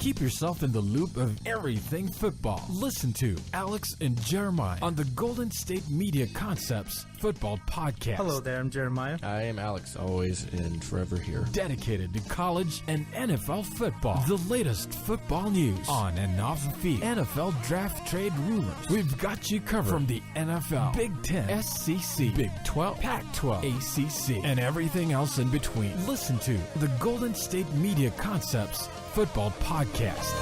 Keep yourself in the loop of everything football. Listen to Alex and Jeremiah on the Golden State Media Concepts Football Podcast. Hello there, I'm Jeremiah. I am Alex, always and forever here. Dedicated to college and NFL football. The latest football news on and off the field. NFL draft trade rumors. We've got you covered from the NFL, Big Ten, SEC, Big 12, Pac-12, ACC, and everything else in between. Listen to the Golden State Media Concepts Football Podcast.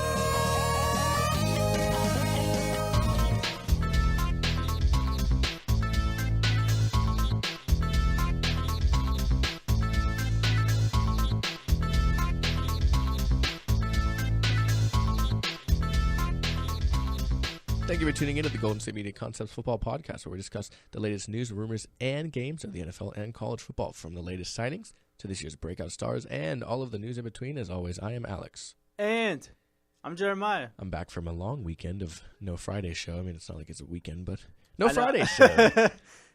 Thank you for tuning in to the Golden State Media Concepts Football Podcast, where we discuss the latest news, rumors, and games of the NFL and college football, from the latest signings to this year's breakout stars and all of the news in between. As always, I am Alex. And I'm Jeremiah. I'm back from a long weekend of no Friday show. I mean, it's not like it's a weekend, but no Friday show.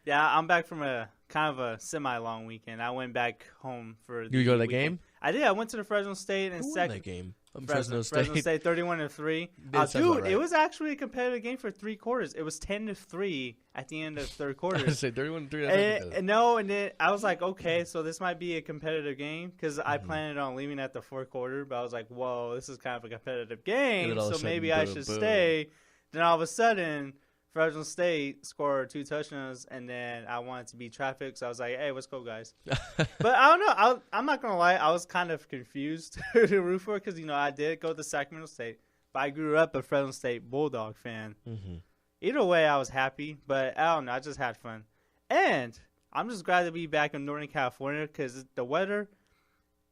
Yeah, I'm back from a kind of a semi-long weekend. I went back home for the You go to that weekend. game? I did. I went to the Fresno State and Who won that game? Fresno State 31-3. Dude, It was actually a competitive game for 3 quarters. It was 10-3 at the end of the third quarter. I say 31-3. And then I was like, okay, so this might be a competitive game because I planned on leaving at the fourth quarter, but I was like, whoa, this is kind of a competitive game, so maybe I should stay. Then all of a sudden, Fresno State scored 2 touchdowns, and then I wanted to beat traffic, so I was like, hey, let's go, guys. But I don't know. I'm not going to lie. I was kind of confused to root for because, I did go to Sacramento State, but I grew up a Fresno State Bulldog fan. Mm-hmm. Either way, I was happy, but I don't know. I just had fun. And I'm just glad to be back in Northern California because the weather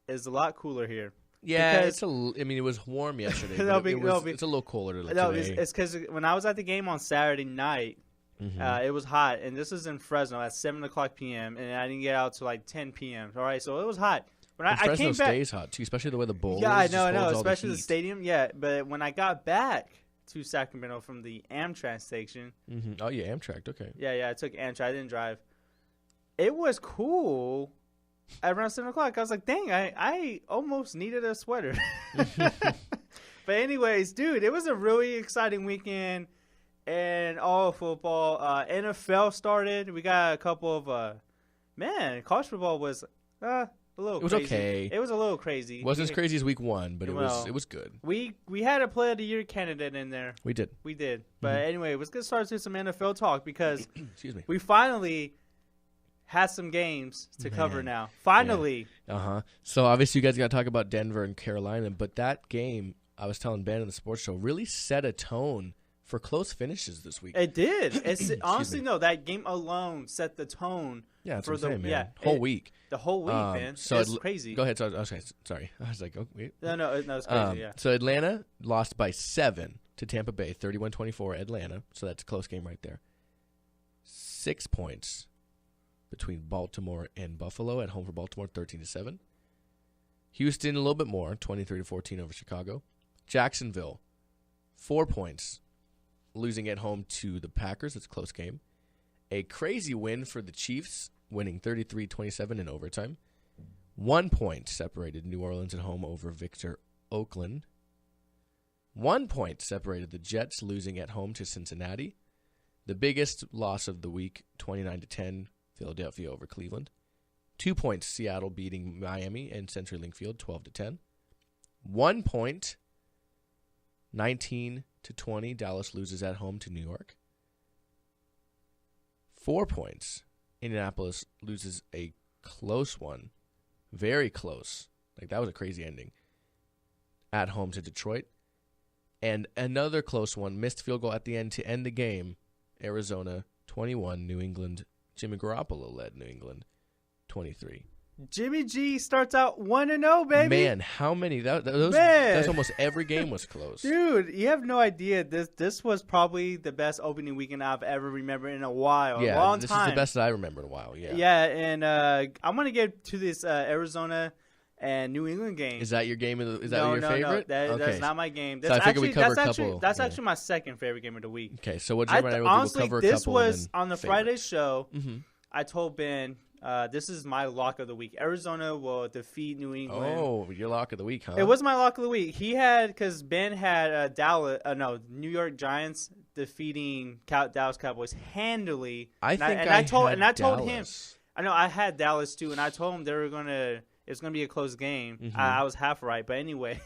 is a lot cooler here. Yeah, it was warm yesterday. It's a little colder today. It's because when I was at the game on Saturday night, it was hot, and this is in Fresno at 7 o'clock p.m., and I didn't get out till like 10 p.m. All right, so it was hot. When I Fresno came back, stays hot too, especially the way the bowl. Yeah, is, I know, especially the the stadium. Yeah, but when I got back to Sacramento from the Amtrak station, oh yeah, Amtrak. Okay. Yeah, I took Amtrak. I didn't drive. It was cool. At around 7 o'clock, I was like, dang, I almost needed a sweater. But anyways, dude, it was a really exciting weekend and all football. NFL started. We got a couple of, college football was a little crazy. It was okay. It was a little crazy. It wasn't as crazy as week 1, but it was good. We had a Player of the Year candidate in there. We did. But anyway, let's get started with some NFL talk because excuse me. We finally has some games to cover now. Finally. Yeah. So, obviously, you guys got to talk about Denver and Carolina, but that game, I was telling Ben in the sports show, really set a tone for close finishes this week. It did. Honestly, no, that game alone set the tone for the whole week. The whole week, man. So it's crazy. Go ahead. Sorry. I was like, oh, wait. No, it's crazy, yeah. So, Atlanta lost by 7 to Tampa Bay, 31-24 Atlanta. So, that's a close game right there. 6 points between Baltimore and Buffalo at home for Baltimore, 13-7. Houston a little bit more, 23-14 over Chicago. Jacksonville, 4 points, losing at home to the Packers. It's a close game. A crazy win for the Chiefs, winning 33-27 in overtime. 1 point separated New Orleans at home over Victor Oakland. 1 point separated the Jets, losing at home to Cincinnati. The biggest loss of the week, 29-10. Philadelphia over Cleveland. 2 points, Seattle beating Miami and CenturyLink Field, 12-10. 1 point, 19-20. Dallas loses at home to New York. 4 points, Indianapolis loses a close one, very close. Like that was a crazy ending. At home to Detroit, and another close one, missed field goal at the end to end the game. Arizona 21, New England. Jimmy Garoppolo led New England 23. Jimmy G starts out 1-0, baby. Man, how many? That's almost every game was close. Dude, you have no idea. This was probably the best opening weekend I've ever remembered in a while. Yeah, a long this time. is the best that I remember in a while. Yeah. Yeah, and I'm gonna get to this Arizona and New England game. Is that your game? Is that your favorite? No, that's not my game. So I figured we cover a couple. That's actually my second favorite game of the week. Okay, so we'll cover a honestly, couple. This was on the favorite. Friday show. Mm-hmm. I told Ben, This is my lock of the week. Arizona will defeat New England. Oh, your lock of the week, huh? It was my lock of the week. Because Ben had New York Giants defeating Dallas Cowboys handily. I told him. I know I had Dallas too, and I told him it's gonna be a close game. Mm-hmm. I was half right, but anyway,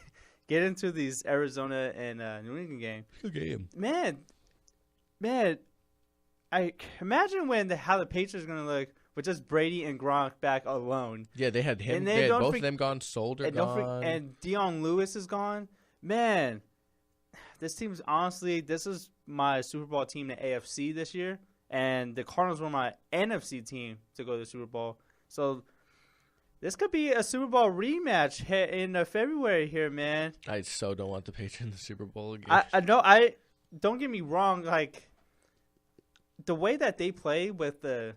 get into these Arizona and New England game. Good game, man. I imagine how the Patriots are gonna look with just Brady and Gronk back alone. Yeah, they had him. They had both of them gone. Solder gone, and Deion Lewis is gone. Man, this team's honestly, this is my Super Bowl team in the AFC this year, and the Cardinals were my NFC team to go to the Super Bowl. So this could be a Super Bowl rematch in February here, man. I so don't want the Patriots in the Super Bowl again. I know. Don't get me wrong. Like the way that they play with the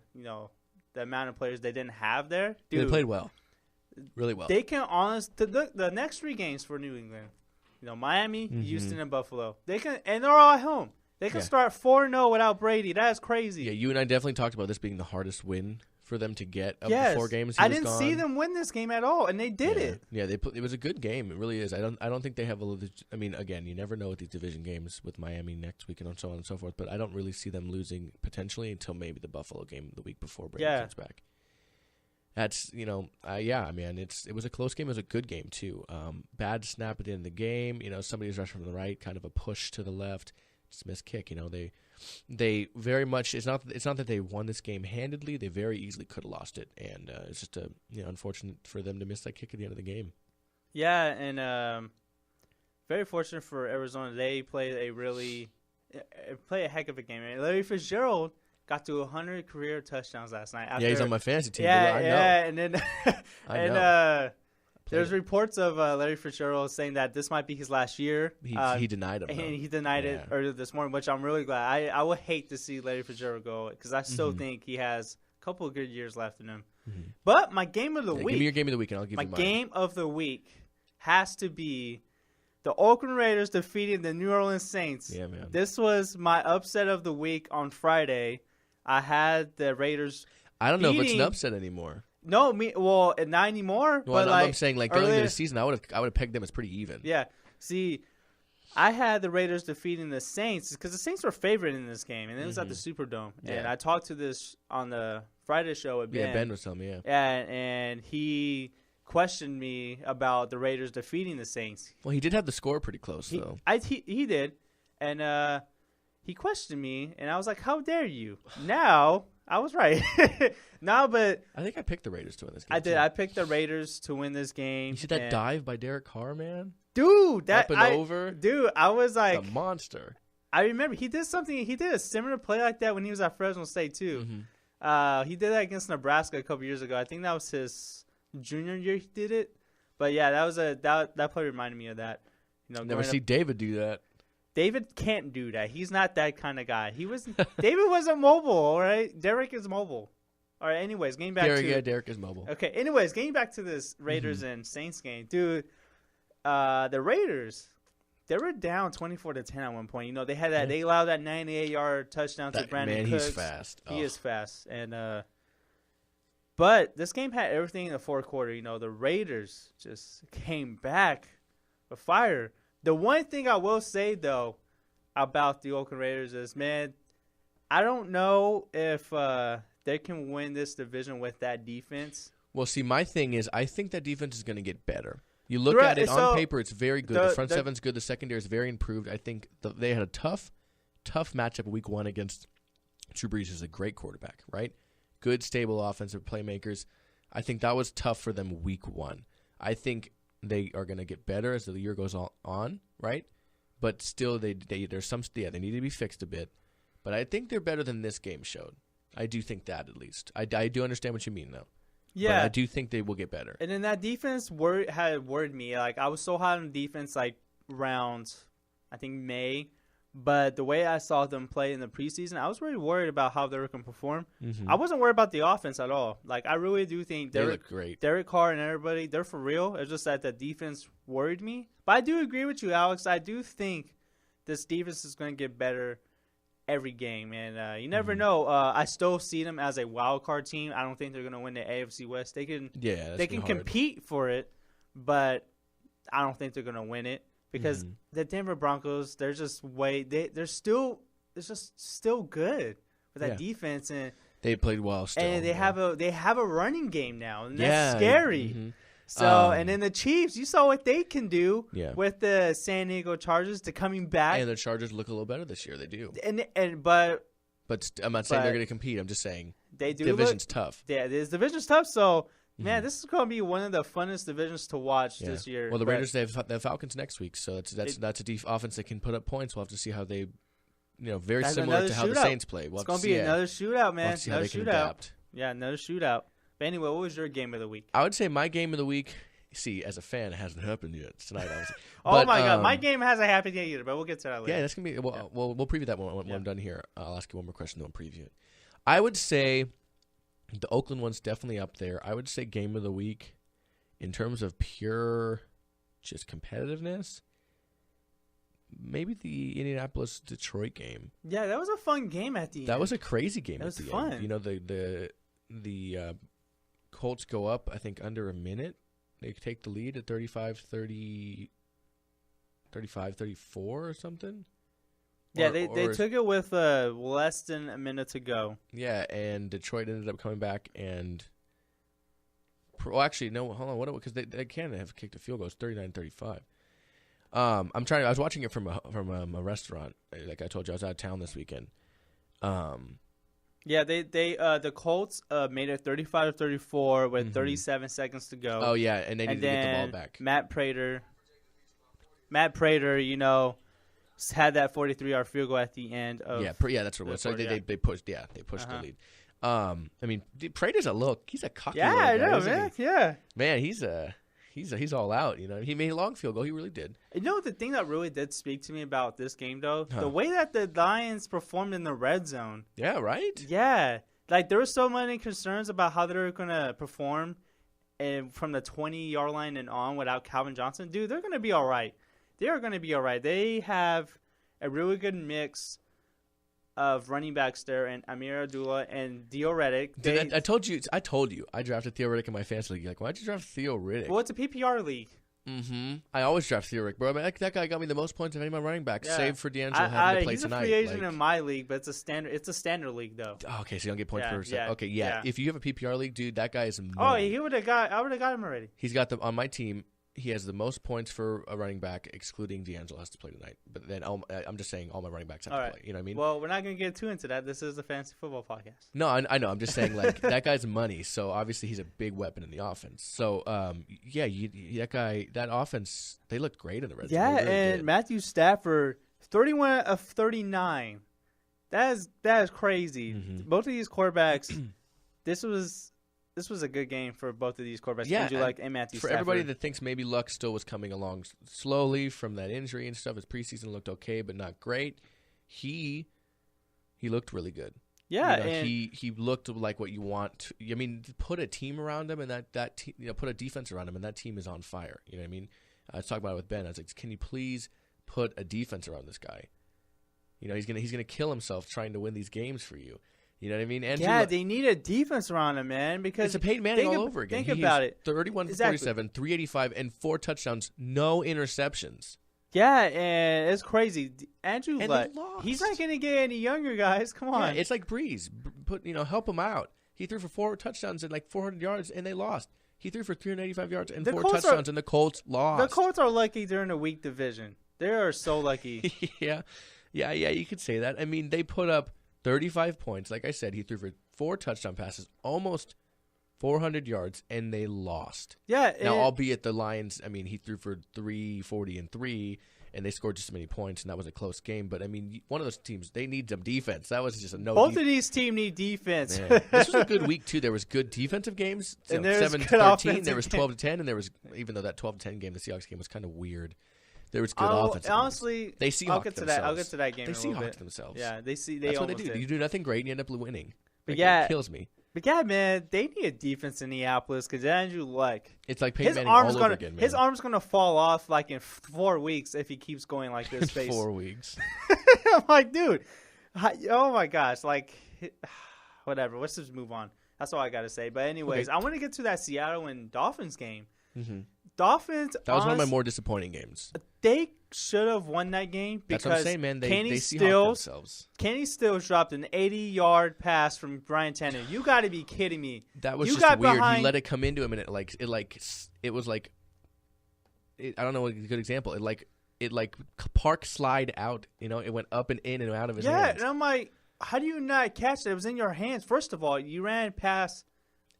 amount of players they didn't have there, dude, they played well, really well. They can the next 3 games for New England. Miami, Houston, and Buffalo. And they're all at home. They can start 4-0 without Brady. That's crazy. Yeah, you and I definitely talked about this being the hardest win for them to get of the 4 games. I didn't see them win this game at all, and they did it. Yeah, it was a good game. It really is. I don't think they have I mean, again, you never know with these division games with Miami next week and so on and so forth. But I don't really see them losing potentially until maybe the Buffalo game the week before Brady comes back. That's I mean, it was a close game. It was a good game too. Bad snap at the end of the game. Somebody was rushing from the right, kind of a push to the left, just missed kick. They very much. It's not that they won this game handedly. They very easily could have lost it, and it's just unfortunate for them to miss that kick at the end of the game. Yeah, and very fortunate for Arizona. They played a heck of a game. Larry Fitzgerald got to 100 career touchdowns last night. He's on my fantasy team. Yeah, I know. And then there's reports of Larry Fitzgerald saying that this might be his last year. He denied him. And he denied it earlier this morning, which I'm really glad. I would hate to see Larry Fitzgerald go because I still think he has a couple of good years left in him. Mm-hmm. But my game of the week. Give me your game of the week, and I'll give you mine. My game of the week has to be the Oakland Raiders defeating the New Orleans Saints. Yeah, man. This was my upset of the week on Friday. I had the Raiders. I don't know if it's an upset anymore. No, not anymore. Well, but I'm saying going into the season, I would have pegged them as pretty even. Yeah. See, I had the Raiders defeating the Saints because the Saints were favored in this game, and it was at the Superdome. Yeah. And I talked to this on the Friday show with Ben. Yeah, Ben was telling me. Yeah, and he questioned me about the Raiders defeating the Saints. Well, he did have the score pretty close, though. He did, and he questioned me, and I was like, "How dare you?" Now I was right. But I think I picked the Raiders to win this game. I did. I picked the Raiders to win this game. You see that dive by Derek Carr, man? Dude, over. Dude, I was like a monster. I remember he did something. He did a similar play like that when he was at Fresno State too. Mm-hmm. He did that against Nebraska a couple years ago. I think that was his junior year. He did it. But yeah, that play reminded me of that. Never see David do that. David can't do that. He's not that kind of guy. David wasn't mobile, all right? Derek is mobile. All right, anyways, getting back to... Derek is mobile. Okay, anyways, getting back to this Raiders and Saints game. Dude, the Raiders, they were down 24-10 at one point. They had that. They allowed that 98-yard touchdown to Brandon Cooks. He's fast. He is fast. And but this game had everything in the fourth quarter. The Raiders just came back with fire. The one thing I will say, though, about the Oakland Raiders is, man, I don't know if they can win this division with that defense. Well, see, my thing is I think that defense is going to get better. You look at it on paper, it's very good. The front seven's good. The secondary is very improved. I think they had a tough matchup week 1 against Drew Brees, who's a great quarterback, right? Good, stable offensive playmakers. I think that was tough for them week 1. I think they are going to get better as the year goes on, right? But still, there's some they need to be fixed a bit. But I think they're better than this game showed. I do think that at least. I do understand what you mean, though. Yeah, but I do think they will get better. And then that defense had worried me. Like I was so hot on defense, like around I think May. But the way I saw them play in the preseason, I was really worried about how they were going to perform. Mm-hmm. I wasn't worried about the offense at all. Like, I really do think they look great. Derek Carr and everybody, they're for real. It's just that the defense worried me. But I do agree with you, Alex. I do think this defense is going to get better every game, and you never know. I still see them as a wild card team. I don't think they're going to win the AFC West. They can compete for it, but I don't think they're going to win it because the Denver Broncos, they're just they're still good with that defense, and they played well still, and they have a running game now, and that's scary. So, and then the Chiefs, you saw what they can do with the San Diego Chargers to coming back. And the Chargers look a little better this year. They do. But I'm not saying they're going to compete. I'm just saying they do. Division's tough. Yeah, this division's tough. So, man, this is going to be one of the funnest divisions to watch this year. Well, the Raiders, they have Falcons next week, so that's a deep offense that can put up points. We'll have to see how they, very similar to how the Saints play. It's going to be another shootout, man. We'll see how they can adapt. Yeah, another shootout. But anyway, what was your game of the week? I would say my game of the week, as a fan, it hasn't happened yet. It's tonight, obviously. Oh, my God. My game hasn't happened yet either, but we'll get to that later. Yeah, that's going to be – we'll preview that when I'm done here. I'll ask you one more question, then we'll preview it. I would say the Oakland one's definitely up there. I would say game of the week in terms of pure just competitiveness, maybe the Indianapolis-Detroit game. Yeah, that was a fun game at the end. That was a crazy game at the fun. end. The Colts go up, I think, under a minute. They take the lead at 35-34 or something. Yeah, they took it with less than a minute to go. Yeah, and Detroit ended up coming back and well, actually, no, hold on, because they can have kicked a field goal. It's 39-35. I was watching it from a restaurant. Like I told you, I was out of town this weekend. Yeah, the Colts made it 35-34 with 37 seconds to go. Oh yeah, and they needed to get the ball back. Matt Prater, had that 43-yard field goal at the end of that's what it was. So they pushed the lead. I mean, Prater's he's a cocky little guy, I know, man. Yeah, man, he's all out. He made a long field goal. He really did. The thing that really did speak to me about this game, though, the way that the Lions performed in the red zone. Yeah, right. Yeah, like there were so many concerns about how they were going to perform, and from the 20-yard line and on without Calvin Johnson. Dude, they're going to be all right. They are going to be all right. They have a really good mix of running backs there, and Amir Abdullah and Theo Riddick. I told you, I drafted Theo Riddick in my fantasy league. You're like, why'd you draft Theo Riddick? Well, it's a PPR league. Mm-hmm. I always draft Theo Riddick, bro. I mean, that guy got me the most points of any of my running backs, save for D'Angelo having to play tonight. He's a free agent in my league, but it's a standard league, though. Oh, okay, so you don't get points for – okay, yeah. If you have a PPR league, dude, that guy is – Oh, I would have got him already. He's got on my team – he has the most points for a running back, excluding D'Angelo has to play tonight. But then I'm just saying all my running backs have to play. You know what I mean? Well, we're not going to get too into that. This is a fantasy football podcast. No, I know. I'm just saying, like, that guy's money. So, obviously, he's a big weapon in the offense. So, that offense, they looked great in the red zone. Yeah, really and Matthew Stafford, 31 of 39. That is crazy. Mm-hmm. Both of these quarterbacks, this was a good game for both of these quarterbacks. Yeah, and Matthew for Stafford. Everybody that thinks maybe Luck still was coming along slowly from that injury and stuff, his preseason looked okay, but not great. He looked really good. Yeah, and he looked like what you want. I mean, put a team around him, and that team, put a defense around him, and that team is on fire. You know what I mean? I was talking about it with Ben. I was like, can you please put a defense around this guy? He's gonna kill himself trying to win these games for you. You know what I mean? They need a defense around him, man. Because it's a Peyton Manning all over again. Think about it. 31 for 47, 385, and 4 touchdowns, no interceptions. Yeah, and it's crazy. Andrew Luck, he's not going to get any younger, guys. Come on. Yeah, it's like Breeze. Help him out. He threw for 4 touchdowns and like 400 yards, and they lost. He threw for 385 yards and 4 touchdowns, and the Colts lost. The Colts are lucky they're in a weak division. They are so lucky. Yeah, you could say that. I mean, they put up 35 points. Like I said, he threw for 4 touchdown passes, almost 400 yards, and they lost. Yeah. Now, albeit the Lions, I mean, he threw for 340 and 3, and they scored just as many points, and that was a close game. But, I mean, one of those teams, they need some defense. That was just a no. Both of these teams need defense. This was a good week, too. There was good defensive games. And there was 7-13. There was 12-10, and there was, even though that 12-10 game, the Seahawks game was kind of weird. There was good offense. Honestly, they Seahawked themselves. I'll get to that game. They Seahawked themselves. Yeah, That's what they do. Did. You do nothing great, and you end up winning. But it kills me. But yeah, man, they need a defense in Indianapolis because Andrew Luck. It's like Peyton Manning all over again, man. His arm's gonna fall off like in 4 weeks if he keeps going like this. 4 weeks. I'm like, dude, Oh my gosh, like whatever. Let's just move on. That's all I gotta say. But anyways, I want to get to that Seattle and Dolphins game. Mm-hmm. Dolphins. That was one of my more disappointing games. They should have won that game because that's what I'm saying, man. They Stills themselves. Kenny Stills dropped an 80-yard pass from Brian Tanner. You got to be kidding me. That was just weird. He let it come into him, and it was like I don't know a good example. It park slide out. You know, it went up and in and out of his hands. Yeah, and I'm like, how do you not catch it? It was in your hands. First of all, you ran past.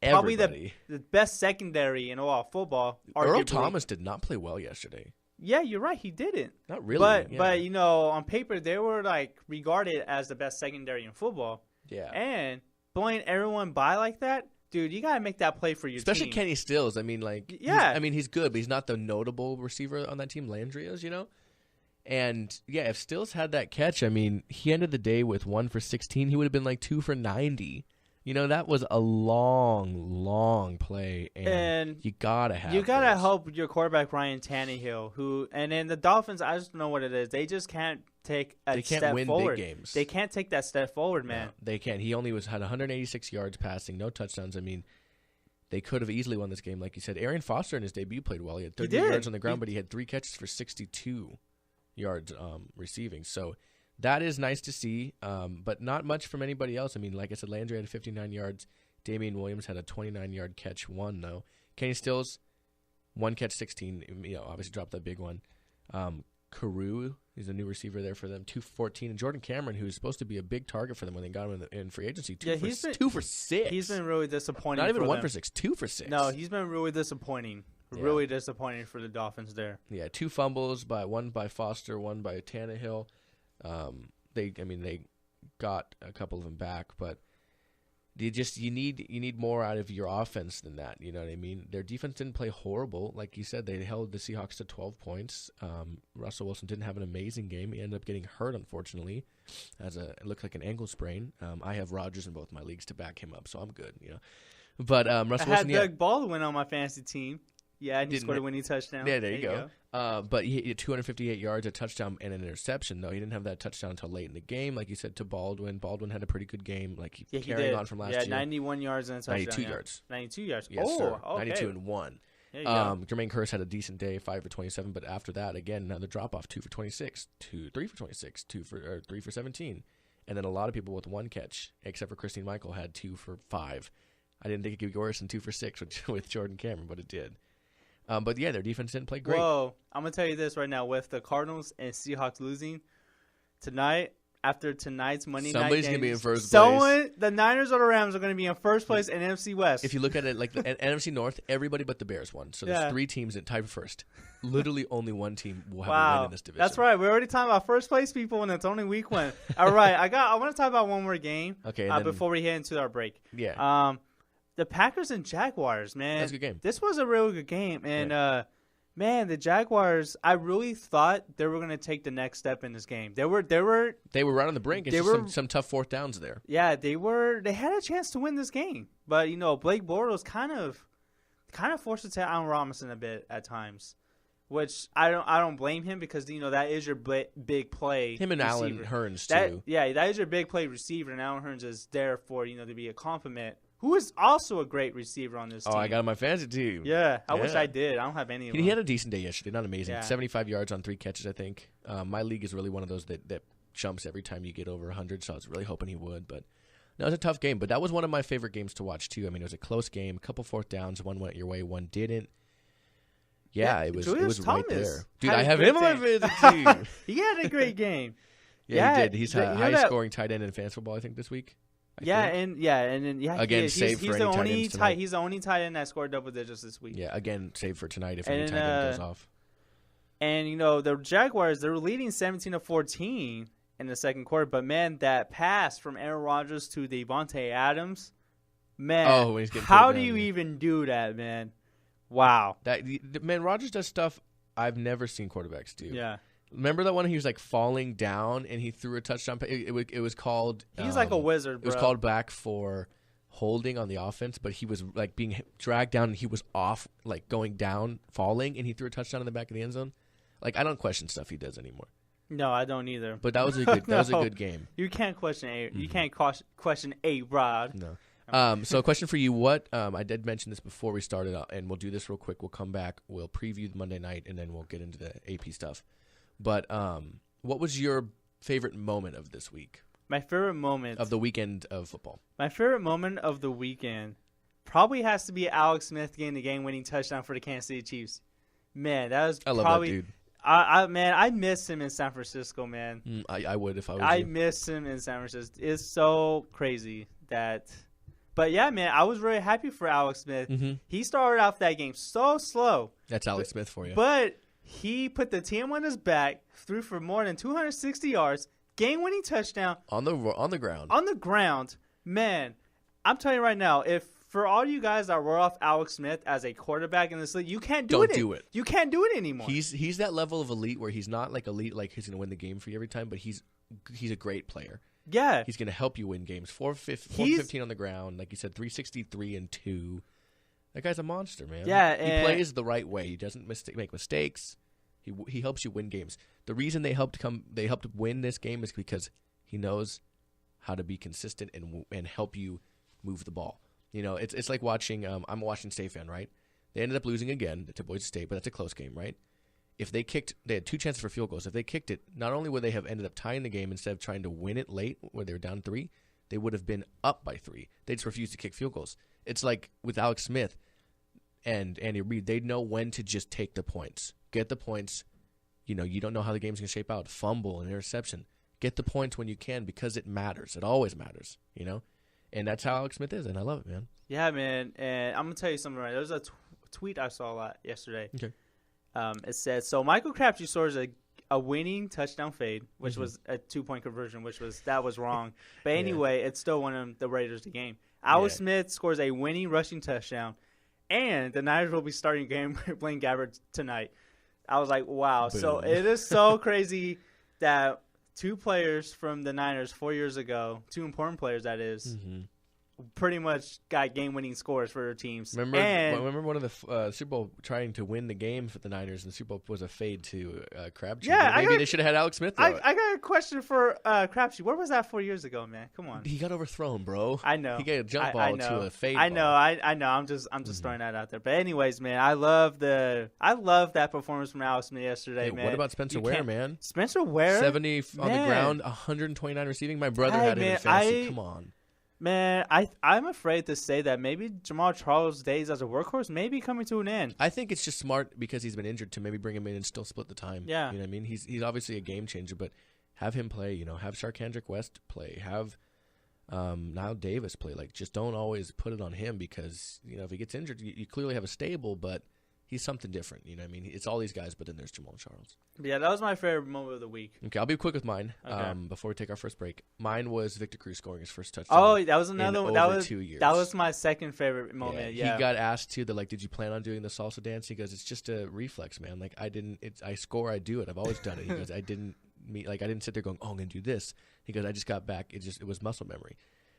Probably the best secondary in all football. Earl Thomas did not play well yesterday. Yeah, you're right. He didn't. Not really. But you know, on paper, they were like regarded as the best secondary in football. Yeah. And blowing everyone by like that, dude, you gotta make that play for your Especially team. Kenny Stills. I mean, he's good, but he's not the notable receiver on that team. Landry is, you know. And yeah, if Stills had that catch, I mean, he ended the day with 1 for 16. He would have been like 2 for 90. You know, that was a long play, and you gotta help your quarterback Ryan Tannehill, and then the Dolphins. I just don't know what it is. They just can't take a step forward. They can't win big games. They can't take that step forward, man. No, they can't. He only had 186 yards passing, no touchdowns. I mean, they could have easily won this game, like you said. Arian Foster in his debut played well. He had 30 yards on the ground, but he had 3 catches for 62 yards receiving. So. That is nice to see, but not much from anybody else. I mean, like I said, Landry had 59 yards. Damian Williams had a 29-yard catch, 1 though. Kenny Stills, 1 catch, 16. You know, obviously dropped that big one. Carew, he's a new receiver there for them, 2 for 14. And Jordan Cameron, who's supposed to be a big target for them when they got him in free agency, 2 for 6. He's been really disappointing. Not even 1 for 6, 2 for 6. No, he's been really disappointing. Yeah. Really disappointing for the Dolphins there. Yeah, 2 fumbles, one by Foster, 1 by Tannehill. They got a couple of them back, but you need more out of your offense than that. You know what I mean? Their defense didn't play horrible, like you said. They held the Seahawks to 12 points. Russell Wilson didn't have an amazing game. He ended up getting hurt, unfortunately, it looked like an ankle sprain. I have Rodgers in both my leagues to back him up, so I'm good. You know, but Russell Wilson. I had Doug Baldwin on my fantasy team. Yeah, and he scored a winning touchdown. Yeah, there you go. But he had 258 yards, a touchdown, and an interception, though. He didn't have that touchdown until late in the game, like you said, to Baldwin. Baldwin had a pretty good game, carrying on from last year. Yeah, 91 yards and a touchdown. 92 yards. 92 yards. Yes, sir. Okay. 92 and 1. Jermaine Kearse had a decent day, 5 for 27, but after that, again, another drop-off, 2 for 26, 3 for 26, 3 for 17. And then a lot of people with 1 catch, except for Christine Michael, had 2 for 5. I didn't think it could be worse than 2 for 6 with Jordan Cameron, but it did. But yeah, their defense didn't play great. Whoa, I'm going to tell you this right now. With the Cardinals and Seahawks losing tonight, after tonight's Monday night game, somebody's going to be in first place. The Niners or the Rams are going to be in first place in NFC West. If you look at it like the NFC North, everybody but the Bears won. So there's 3 teams that tied for first. Literally only 1 team will have a win in this division. That's right. We're already talking about first place people, and it's only week 1. All right, I want to talk about one more game before we head into our break. Yeah. The Packers and Jaguars, man. That's a good game. This was a really good game. And, man, the Jaguars, I really thought they were going to take the next step in this game. They were right on the brink. It's just some tough 4th downs there. Yeah, they had a chance to win this game. But, you know, Blake Bortles kind of forced it to Allen Robinson a bit at times. Which I don't blame him because, you know, that is your big play. Him and receiver. Allen Hurns, too. That is your big play receiver, and Allen Hurns is there for, you know, to be a compliment. Who is also a great receiver on this team. Oh, I got him on my fantasy team. Yeah, I wish I did. I don't have any of them. He had a decent day yesterday. Not amazing. 75 yards on 3 catches, I think. My league is really one of those that jumps every time you get over 100, so I was really hoping he would. But no, it was a tough game. But that was one of my favorite games to watch, too. I mean, it was a close game. A couple 4th downs. One went your way, one didn't. Yeah, it was right there. Dude, I have him on my fantasy team. He had a great game. He did. He's a high-scoring tight end in fantasy football, I think, this week. Again, save for any tight ends tonight. He's the only tight end that scored double digits this week. Yeah, again, save for tonight if any tight end goes off. And you know the Jaguars, they're leading 17-14 in the second quarter. But man, that pass from Aaron Rodgers to Devontae Adams, man, how do you even do that, man? Wow, Rodgers does stuff I've never seen quarterbacks do. Yeah. Remember that one? He was like falling down and he threw a touchdown. It was called. He's like a wizard, bro. It was called back for holding on the offense, but he was like being dragged down and he was off, like going down, falling, and he threw a touchdown in the back of the end zone. Like, I don't question stuff he does anymore. No, I don't either. But that was a good. That was a good game. You can't question A. You can't question A-Rod. No. So a question for you. What I did mention this before we started, and we'll do this real quick. We'll come back. We'll preview the Monday night, and then we'll get into the AP stuff. But what was your favorite moment of this week? My favorite moment of the weekend of football. My favorite moment of the weekend probably has to be Alex Smith getting the game-winning touchdown for the Kansas City Chiefs. Man, that was love probably. That dude. I miss him in San Francisco, man. I would if I was you. I miss him in San Francisco. It's so crazy that. But yeah, man, I was really happy for Alex Smith. Mm-hmm. He started off that game so slow. That's Alex Smith for you. But he put the team on his back, threw for more than 260 yards, game-winning touchdown on the ground. On the ground, man. I'm telling you right now, if for all you guys that wrote off Alex Smith as a quarterback in this league, you can't do it. Don't do it. You can't do it anymore. He's that level of elite where he's not like elite, like he's going to win the game for you every time, but he's a great player. Yeah. He's going to help you win games. 415 on the ground. Like you said, 363 and 2. That guy's a monster, man. Yeah. He plays the right way. He doesn't make mistakes. He helps you win games. The reason they helped win this game is because he knows how to be consistent and help you move the ball. You know, it's like watching. I'm a Washington State fan, right? They ended up losing again to Boise State, but that's a close game, right? If they had 2 chances for field goals. If they kicked it, not only would they have ended up tying the game instead of trying to win it late where they were down 3, they would have been up by 3. They just refused to kick field goals. It's like with Alex Smith and Andy Reid, they know when to just take the points. Get the points. You know, you don't know how the game's going to shape out. Fumble, an interception. Get the points when you can because it matters. It always matters, you know? And that's how Alex Smith is, and I love it, man. Yeah, man. And I'm going to tell you something right. There was a tweet I saw a lot yesterday. Okay. It said, so Michael Crabtree scores a winning touchdown fade, which was a 2-point conversion, that was wrong. But anyway, it still won the Raiders the game. Alex Smith scores a winning rushing touchdown, and the Niners will be starting Blaine Gabbert tonight. I was like, wow. Boom. So it is so crazy that 2 players from the Niners 4 years ago, 2 important players that is, pretty much got game-winning scores for their teams. Remember one of the Super Bowl trying to win the game for the Niners, and the Super Bowl was a fade to Crabtree. Yeah, maybe they should have had Alex Smith. I got a question for Crabtree. Where was that 4 years ago, man? Come on. He got overthrown, bro. I know. He got a jump ball to a fade. I know. Ball. I know. I'm just throwing that out there. But anyways, man, I love that performance from Alex Smith yesterday, man. What about Spencer Ware, man? Spencer Ware, 70 on the ground, 129 receiving. My brother had him in fantasy. Come on. Man, I'm afraid to say that maybe Jamal Charles' days as a workhorse may be coming to an end. I think it's just smart because he's been injured to maybe bring him in and still split the time. Yeah. You know what I mean? He's obviously a game changer, but have him play, you know, have Sharkhandrick West play, have Niall Davis play. Like, just don't always put it on him because, you know, if he gets injured, you clearly have a stable, but he's something different. You know what I mean? It's all these guys, but then there's Jamal Charles. Yeah, that was my favorite moment of the week. Okay, I'll be quick with mine before we take our first break. Mine was Victor Cruz scoring his first touchdown. Oh, that was another one. That was 2 years. That was my second favorite moment. Yeah. He got asked to did you plan on doing the salsa dance? He goes, it's just a reflex, man. Like I score, I do it. I've always done it. He goes, I didn't sit there going, oh, I'm gonna do this. He goes, I just got back. It was muscle memory.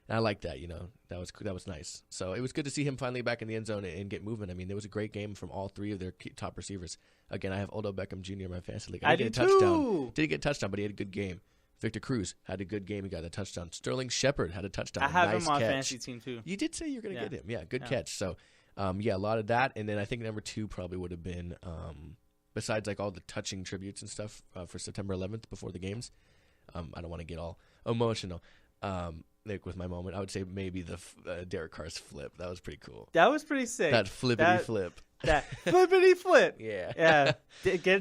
And I like that, you know. That was nice. So it was good to see him finally back in the end zone and get moving. I mean, there was a great game from all 3 of their top receivers. Again, I have Odell Beckham Jr. in my fantasy league. I did too. Didn't get a touchdown, but he had a good game. Victor Cruz had a good game. He got a touchdown. Sterling Shepard had a touchdown. I have him on fantasy team too. You did say you were going to get him. Yeah, good catch. So, a lot of that. And then I think number 2 probably would have been, besides like all the touching tributes and stuff for September 11th before the games. I don't want to get all emotional. With my moment, I would say maybe the Derek Carr's flip. That was pretty cool. That was pretty sick. That flippity flip. That flippity flip. Yeah.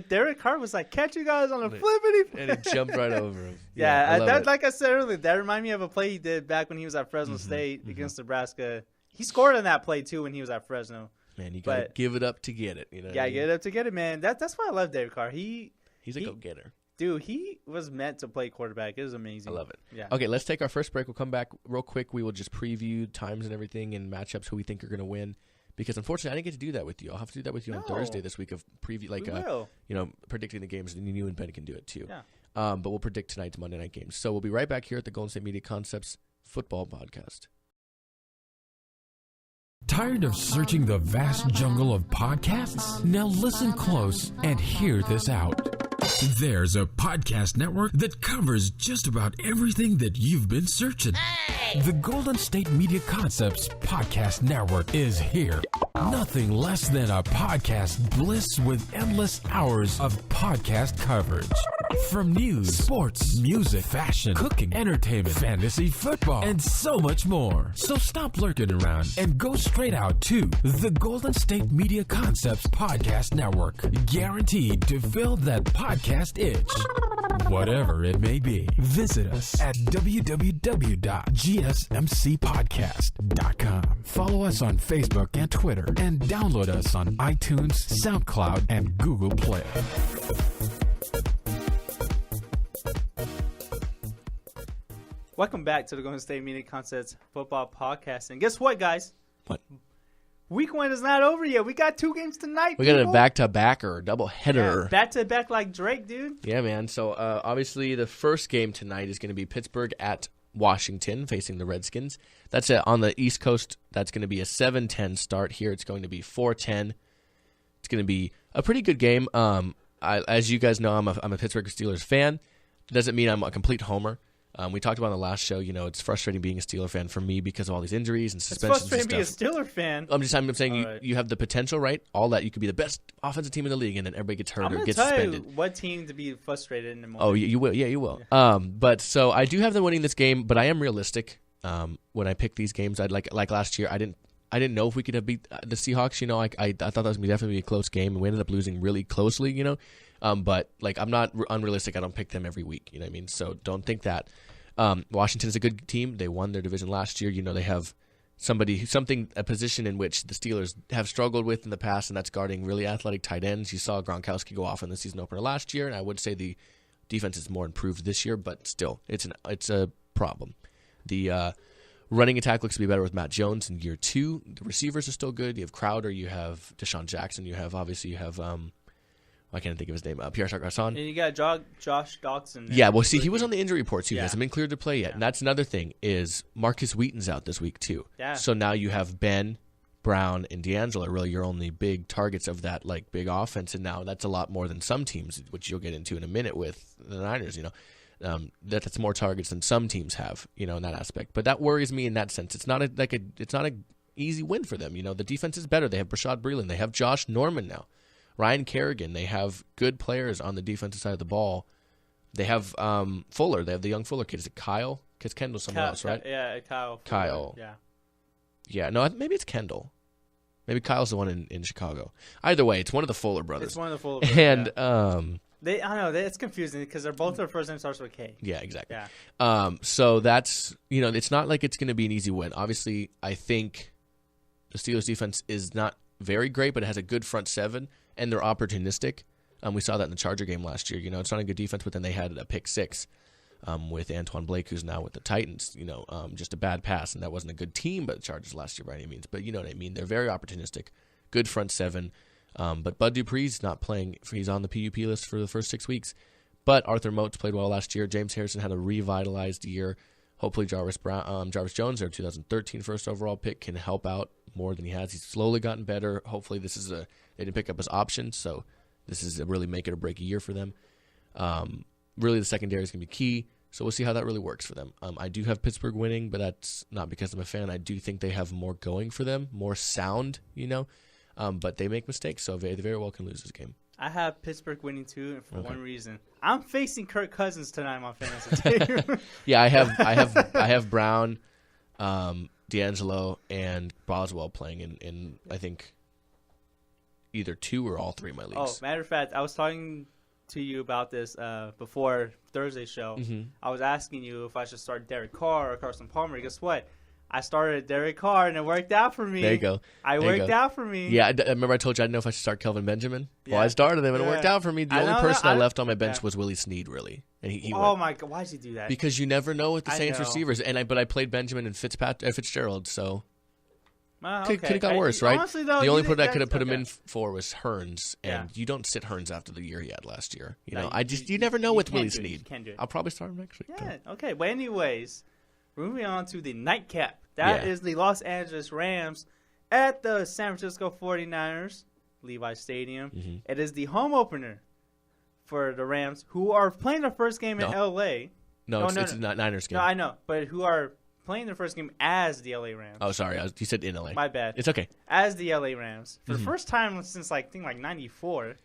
Derek Carr was like, catch you guys on a flippity flip. And he jumped right over him. Like I said earlier, that reminded me of a play he did back when he was at Fresno State against Nebraska. He scored on that play, too, when he was at Fresno. Man, you got to give it up to get it. You know. Yeah, get it up to get it, man. That's why I love Derek Carr. He's a go-getter. Dude, he was meant to play quarterback. It was amazing. I love it. Yeah. Okay, let's take our first break. We'll come back real quick. We will just preview times and everything and matchups who we think are going to win. Because unfortunately, I didn't get to do that with you. I'll have to do that with you on Thursday this week of preview, predicting the games. And you and Ben can do it too. Yeah. But we'll predict tonight's Monday night games. So we'll be right back here at the Golden State Media Concepts Football Podcast. Tired of searching the vast jungle of podcasts? Now listen close and hear this out. There's a podcast network that covers just about everything that you've been searching. Hey! The Golden State Media Concepts Podcast Network is here. Nothing less than a podcast bliss with endless hours of podcast coverage. From news, sports, music, fashion, cooking, entertainment, fantasy, football, and so much more. So stop lurking around and go straight out to the Golden State Media Concepts Podcast Network. Guaranteed to fill that podcast itch. Whatever it may be. Visit us at www.gsmcpodcast.com. Follow us on Facebook and Twitter, and download us on iTunes, SoundCloud, and Google Play. Welcome back to the Golden State Media Concepts Football Podcast. And guess what, guys? What? Week 1 is not over yet. We got 2 games tonight. We got a back-to-back or a double-header. Yeah, back-to-back like Drake, dude. Yeah, man. So, obviously, the first game tonight is going to be Pittsburgh at Washington facing the Redskins. That's on the East Coast. That's going to be a 7:10 start. Here it's going to be 4:10. It's going to be a pretty good game. As you guys know, I'm a Pittsburgh Steelers fan. Doesn't mean I'm a complete homer. We talked about in the last show, it's frustrating being a Steeler fan for me because of all these injuries and suspensions. It's frustrating being a Steeler fan. I'm saying you have the potential, right? All that you could be the best offensive team in the league, and then everybody gets hurt or gets suspended. I'm going to tell you what team to be frustrated in the moment. Oh, you will. Yeah, you will. Yeah. But so I do have them winning this game, but I am realistic. When I pick these games, I'd like last year, I didn't know if we could have beat the Seahawks. I thought that was definitely be a close game, and we ended up losing really closely. But I'm not unrealistic. I don't pick them every week. You know what I mean? So don't think that. Washington is a good team. They won their division last year. They have a position in which the Steelers have struggled with in the past, and that's guarding really athletic tight ends. You saw Gronkowski go off in the season opener last year, and I would say the defense is more improved this year, but still, it's a problem. The running attack looks to be better with Matt Jones in year 2. The receivers are still good. You have Crowder, you have Deshaun Jackson, you have I can't think of his name. Pierre Garçon. And you got Josh Doxson. Yeah, well, see, he was on the injury report, too. Yeah. He hasn't been cleared to play yet. Yeah. And that's another thing is Marcus Wheaton's out this week, too. Yeah. So now you have Ben, Brown, and D'Angelo are really your only big targets of that big offense. And now that's a lot more than some teams, which you'll get into in a minute with the Niners, that's more targets than some teams have, in that aspect. But that worries me in that sense. It's not a easy win for them. The defense is better. They have Brashad Breeland. They have Josh Norman now. Ryan Kerrigan. They have good players on the defensive side of the ball. They have Fuller. They have the young Fuller kid. Is it Kyle? Because Kendall's someone else, right? Yeah, Kyle. Kyle. Yeah. Yeah, no, maybe it's Kendall. Maybe Kyle's the one in Chicago. Either way, it's one of the Fuller brothers. It's one of the Fuller brothers. And I know it's confusing because they're both their first name starts with K. Yeah, exactly. Yeah. So that's it's not like it's going to be an easy win. Obviously, I think the Steelers defense is not very great, but it has a good front seven. And they're opportunistic. We saw that in the Charger game last year. It's not a good defense, but then they had a pick 6 with Antoine Blake, who's now with the Titans. Just a bad pass, and that wasn't a good team, but the Chargers last year by any means. But you know what I mean. They're very opportunistic. Good front seven. But Bud Dupree's not playing. He's on the PUP list for the first 6 weeks. But Arthur Motes played well last year. James Harrison had a revitalized year. Hopefully Jarvis Jones, their 2013 first overall pick, can help out more than he has. He's slowly gotten better. Hopefully they didn't pick up his option, so this is a really make it or break a year for them. Really, the secondary is going to be key, so we'll see how that really works for them. I do have Pittsburgh winning, but that's not because I'm a fan. I do think they have more going for them, more sound, but they make mistakes, so they very well can lose this game. I have Pittsburgh winning too, and for one reason. I'm facing Kirk Cousins tonight on my fantasy team. Yeah, I have Brown, D'Angelo, and Boswell playing in I think either 2 or all 3 of my leagues. Oh, matter of fact, I was talking to you about this before Thursday's show. Mm-hmm. I was asking you if I should start Derek Carr or Carson Palmer. Guess what? I started Derek Carr, and it worked out for me. There you go. It worked out for me. Yeah, I remember I told you I didn't know if I should start Kelvin Benjamin. Yeah. Well, I started him, and it worked out for me. The only person I left on my bench yeah. was Willie Snead, really. And he oh, my God. Why did you do that? Because you never know with the Saints know. receivers. But I played Benjamin and Fitzgerald, so... Okay. Could have got worse, right? Honestly, though, the only person I could have put him okay. in for was Hearns, and you don't sit Hearns after the year he had last year. No, you never know with Willie Snead. Snead. You can't do it. I'll probably start him next week. Yeah, okay. But anyways, moving on to the nightcap. That is the Los Angeles Rams at the San Francisco 49ers, Levi Stadium. Mm-hmm. It is the home opener for the Rams, who are playing their first game in L.A. No, it's not Niners game. No, I know, but who are playing their first game as the L.A. Rams. Oh, sorry. You said in L.A. My bad. It's okay. As the L.A. Rams. For the first time since, I think, 94.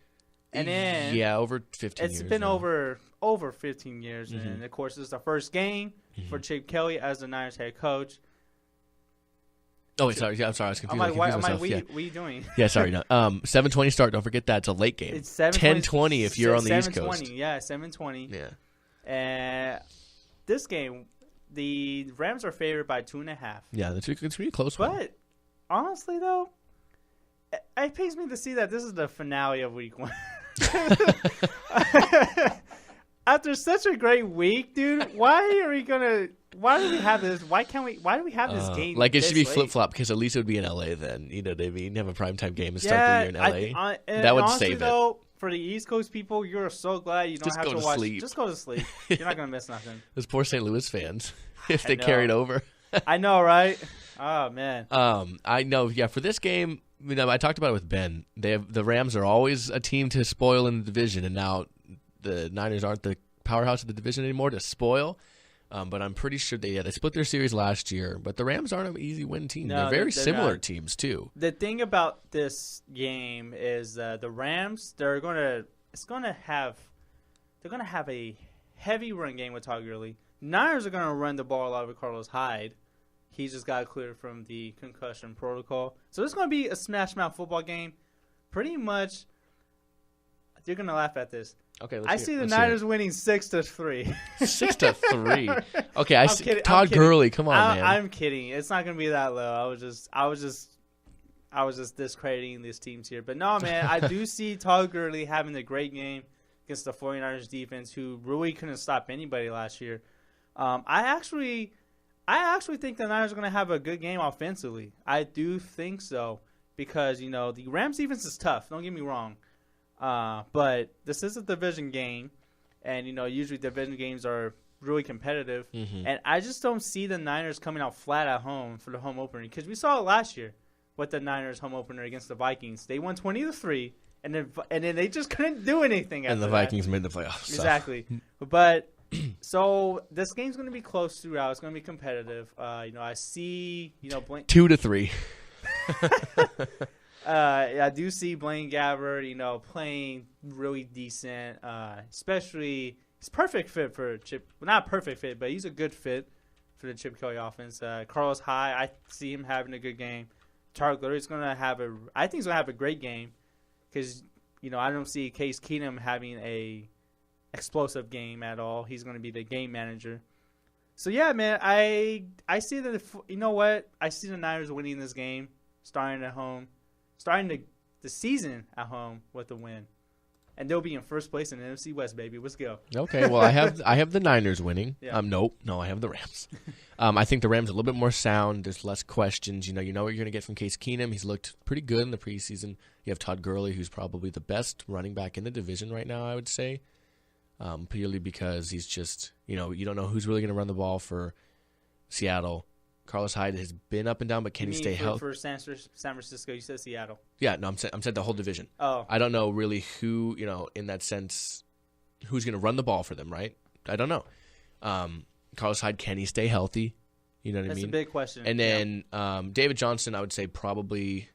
And then... Yeah, over 15 years. It's been over 15 years. And, of course, this is the first game for Chip Kelly as the Niners head coach. Oh, wait, sorry. Yeah, I'm sorry. I was confused. What are you doing? Yeah, sorry. No. 7:20 start. Don't forget that. It's a late game. It's 10:20 if you're on the East Coast. 7:20. Yeah, 7:20. Yeah. And this game, the Rams are favored by 2.5. Yeah, it's really close. But honestly, though, it pains me to see that this is the finale of Week 1. After such a great week, dude, why do we have this? Why do we have this game? Like it should be flip late? flop because at least it would be in LA then. You know what I mean? Have a primetime game and start the year in LA. That would honestly, save though, for the East Coast people, you're so glad you don't just have go to to watch. sleep. Just go to sleep. You're not gonna miss nothing. Those poor St. Louis fans, if they know. carried over. I know, right? Oh man. I know. Yeah, for this game, I talked about it with Ben. The Rams are always a team to spoil in the division, and now the Niners aren't the powerhouse of the division anymore to spoil. But I'm pretty sure they split their series last year. But the Rams aren't an easy win team. No, they're very similar not. teams too. The thing about this game is the Rams. They're gonna have a heavy run game with Todd Gurley. Niners are gonna run the ball a lot with Carlos Hyde. He just got cleared from the concussion protocol. So it's gonna be a smash mouth football game. Pretty much, you're gonna laugh at this. Okay, I see the Niners winning 6-3. 6-3. Okay, I see kidding, Todd Gurley. Come on, man. I'm kidding. It's not gonna be that low. I was just discrediting these teams here. But no, man, I do see Todd Gurley having a great game against the 49ers defense, who really couldn't stop anybody last year. I actually think the Niners are gonna have a good game offensively. I do think so because the Rams defense is tough. Don't get me wrong. But this is a division game, and usually division games are really competitive. And I just don't see the Niners coming out flat at home for the home opener because we saw it last year with the Niners home opener against the Vikings. They won 20-3, and then they just couldn't do anything. And the Vikings made the playoffs. So. Exactly, but so this game's going to be close throughout. It's going to be competitive. I see 2-3. I do see Blaine Gabbert, playing really decent. Especially, he's perfect fit for Chip. Well, not perfect fit, but he's a good fit for the Chip Kelly offense. Carlos Hyde, I see him having a good game. Tarek Gurley's I think he's gonna have a great game because I don't see Case Keenum having a explosive game at all. He's gonna be the game manager. So yeah, man, I see that. I see the Niners winning this game, starting at home. Starting the season at home with a win, and they'll be in first place in the NFC West, baby. Let's go. Okay, well I have the Niners winning. Yeah. No, I have the Rams. I think the Rams are a little bit more sound. There's less questions. You know what you're going to get from Case Keenum. He's looked pretty good in the preseason. You have Todd Gurley, who's probably the best running back in the division right now, I would say, purely because he's just you don't know who's really going to run the ball for Seattle. Carlos Hyde has been up and down, but can he stay healthy? For San Francisco, you said Seattle. Yeah, no, I'm saying the whole division. Oh. I don't know really who, in that sense, who's going to run the ball for them, right? I don't know. Carlos Hyde, can he stay healthy? You know what I mean? That's a big question. And then David Johnson, I would say probably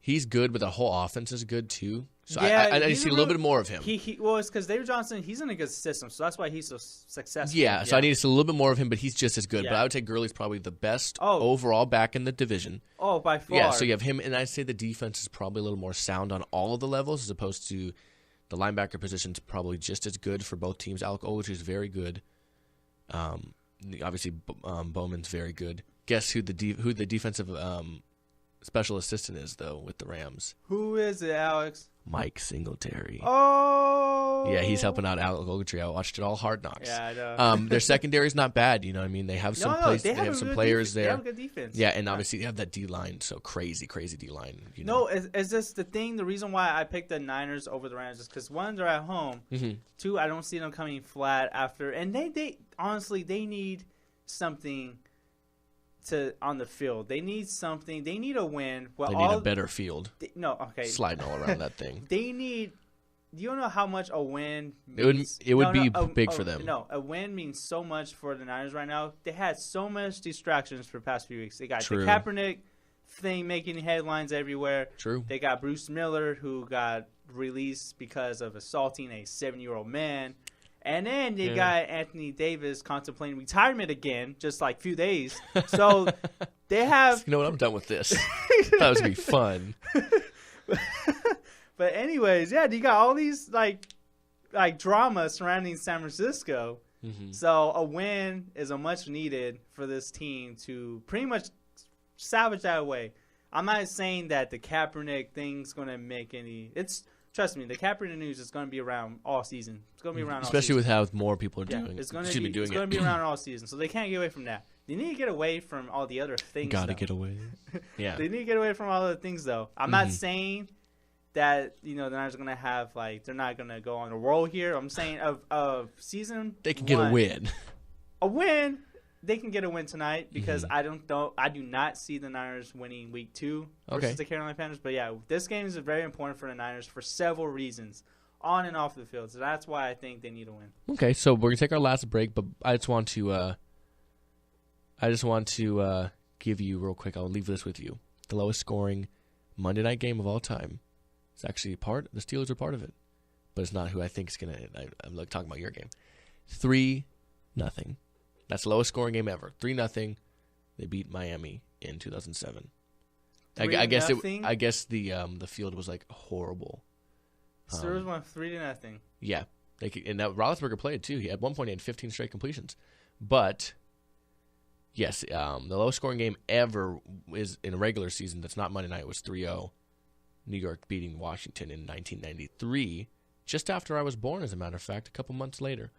he's good, but the whole offense is good too. So yeah, I see a little bit more of him. Well, it's because David Johnson, he's in a good system, so that's why he's so successful. Yeah, so I need to see a little bit more of him, but he's just as good. Yeah. But I would say Gurley's probably the best overall back in the division. Oh, by far. Yeah, so you have him, and I'd say the defense is probably a little more sound on all of the levels as opposed to the linebacker position's probably just as good for both teams. Alec Ogletree is very good. Obviously, Bowman's very good. Guess who the defensive special assistant is, though, with the Rams? Who is it, Alex? Mike Singletary. Oh! Yeah, he's helping out Alec Ogletree. I watched it all Hard Knocks. Yeah, I know. Their secondary is not bad. You know what I mean? They have some they have some players there. They have a good defense. Yeah, and obviously they have that D-line, so crazy D-line. No, is this the thing? The reason why I picked the Niners over the Rams is because, one, they're at home. Mm-hmm. Two, I don't see them coming flat after. And they honestly, they need something on the field. They need something. They need a win. Well, they need a better field. Okay. Sliding all around that thing. They need you know how much a win means? It would be big for them. No, a win means so much for the Niners right now. They had so much distractions for the past few weeks. They got the Kaepernick thing making headlines everywhere. True. They got Bruce Miller, who got released because of assaulting a 7-year-old man. And then they got Anthony Davis contemplating retirement again, just like a few days. So they have... You know what? I'm done with this. That was going to be fun. But anyways, yeah, you got all these like drama surrounding San Francisco. Mm-hmm. So a win is a much needed for this team to pretty much salvage that away. I'm not saying that the Kaepernick thing's going to make any. Trust me, the Kaepernick news is going to be around all season. It's going to be around especially all season. with how more people are doing it. It's going to be around all season. So they can't get away from that. They need to get away from all the other things. Gotta get away. Yeah. They need to get away from all the things though. I'm not saying that the Niners are gonna have they're not gonna go on a roll here. I'm saying of season they can get a win. A win, they can get a win tonight because I do not see the Niners winning week 2 versus the Carolina Panthers. But yeah, this game is very important for the Niners for several reasons, on and off the field. So that's why I think they need a win. Okay, so we're gonna take our last break, but I just want to give you real quick. I'll leave this with you. The lowest scoring Monday night game of all time. It's actually the Steelers are part of it, but it's not who I think is going to. I'm talking about your game. 3-0. That's the lowest scoring game ever. 3-0. They beat Miami in 2007. I guess the field was horrible. Steelers won 3-0. Yeah, and that Roethlisberger played too. He at one point had 15 straight completions, but. Yes, the lowest scoring game ever is in a regular season that's not Monday night was 3-0. New York beating Washington in 1993, just after I was born, as a matter of fact, a couple months later.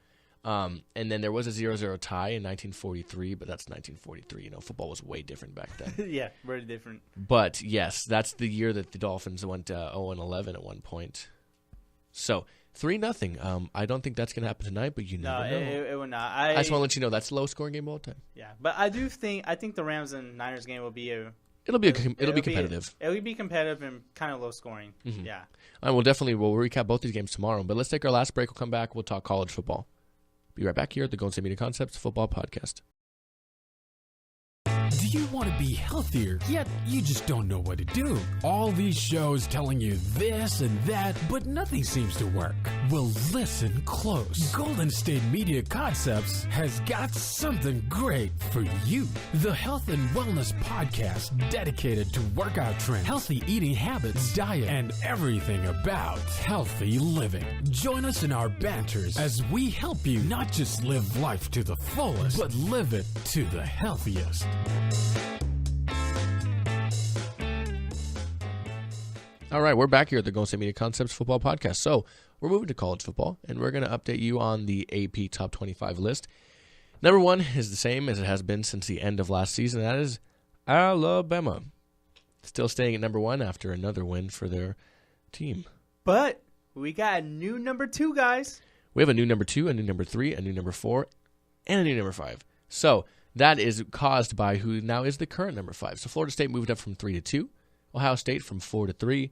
And then there was a 0-0 tie in 1943, but that's 1943. Football was way different back then. Yeah, very different. But, yes, that's the year that the Dolphins went 0-11 at one point. So, 3-0. I don't think that's going to happen tonight, but you never know. It will not. I just want to let you know that's the lowest scoring game of all time. Yeah, but I think the Rams and Niners game will be It'll be competitive. It'll be competitive and kind of low scoring. Mm-hmm. Yeah. All right, we'll recap both these games tomorrow. But let's take our last break. We'll come back. We'll talk college football. Be right back here at the Golden State Media Concepts Football Podcast. Do you want to be healthier, yet you just don't know what to do? All these shows telling you this and that, but nothing seems to work. Well, listen close. Golden State Media Concepts has got something great for you. The Health and Wellness Podcast dedicated to workout trends, healthy eating habits, diet, and everything about healthy living. Join us in our banters as we help you not just live life to the fullest, but live it to the healthiest. All right, we're back here at the Golden State Media Concepts Football Podcast. So we're moving to college football, and we're going to update you on the AP Top 25 list. Number 1 is the same as it has been since the end of last season. That is Alabama. Still staying at number 1 after another win for their team. But we got a new number 2, guys. We have a new number 2, a new number 3, a new number 4, and a new number 5. So that is caused by who now is the current number 5. So Florida State moved up from 3 to 2. Ohio State from 4 to 3.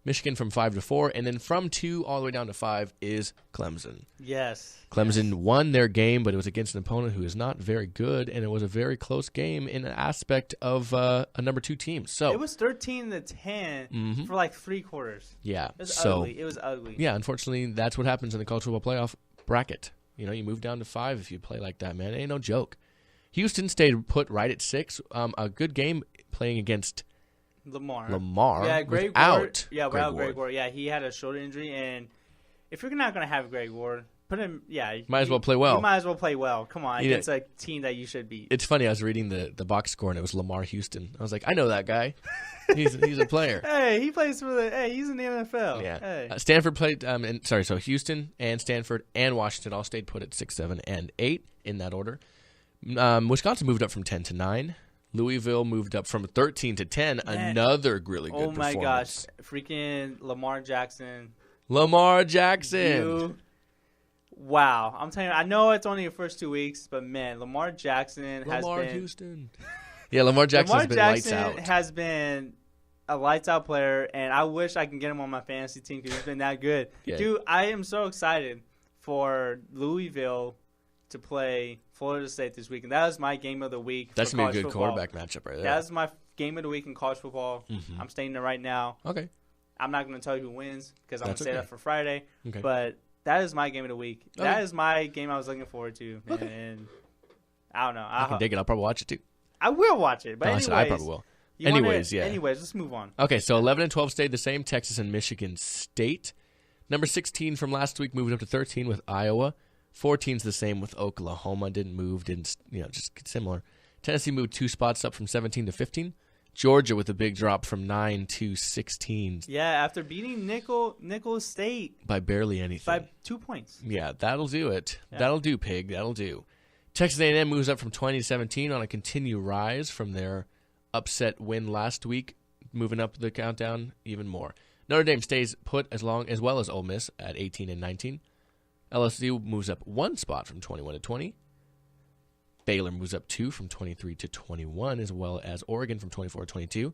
Michigan from 5 to 4. And then from 2 all the way down to 5 is Clemson. Yes. Clemson won their game, but it was against an opponent who is not very good, and it was a very close game in an aspect of a number 2 team. So it was 13-10 for like 3 quarters. Yeah. It was ugly. It was ugly. Yeah, unfortunately, that's what happens in the college football playoff bracket. You move down to 5 if you play like that, man. It ain't no joke. Houston stayed put right at 6. A good game playing against Lamar. Yeah, Greg Ward. Without Greg Ward. Yeah, he had a shoulder injury, and if you're not going to have Greg Ward, put him. Yeah, might as well play well. You might as well play well. Come on, it's a team that you should beat. It's funny. I was reading the box score, and it was Lamar Houston. I was like, I know that guy. He's a player. Hey, he plays for the. Hey, he's in the NFL. Yeah. Hey. Stanford played. So Houston and Stanford and Washington all stayed put at 6, 7, and 8 in that order. Wisconsin moved up from 10 to 9. Louisville moved up from 13 to 10. Man. Another really good performance. Oh, my gosh. Freaking Lamar Jackson. Wow. I'm telling you, I know it's only the first 2 weeks, but, man, Lamar Jackson has been. Houston. Yeah, Lamar Jackson has been lights out. Has been a lights-out player, and I wish I can get him on my fantasy team because he's been that good. Yeah. Dude, I am so excited for Louisville to play Florida State this week, and that was my game of the week. That's going to be a good football. quarterback matchup right there. That's my game of the week in college football. Mm-hmm. I'm stating it right now. Okay. I'm not going to tell you who wins because I'm going to say okay. that for Friday. Okay. But that is my game of the week. Okay. That is my game I was looking forward to. Okay. And I don't know. I can dig it. I'll probably watch it too. I will watch it. But No, anyways, I probably will. Anyways, let's move on. Okay, so 11 and 12 stayed the same. Texas and Michigan State. Number 16 from last week moved up to 13 with Iowa. 14's the same with Oklahoma. Didn't move. Just similar. Tennessee moved 2 spots up from 17 to 15. Georgia with a big drop from 9 to 16. Yeah, after beating Nicholls State by barely anything. By 2 points. Yeah, that'll do it. Yeah. That'll do, pig. That'll do. Texas A&M moves up from 20 to 17 on a continued rise from their upset win last week, moving up the countdown even more. Notre Dame stays put as well as Ole Miss at 18 and 19. LSU moves up 1 spot from 21 to 20. Baylor moves up 2 from 23 to 21, as well as Oregon from 24 to 22.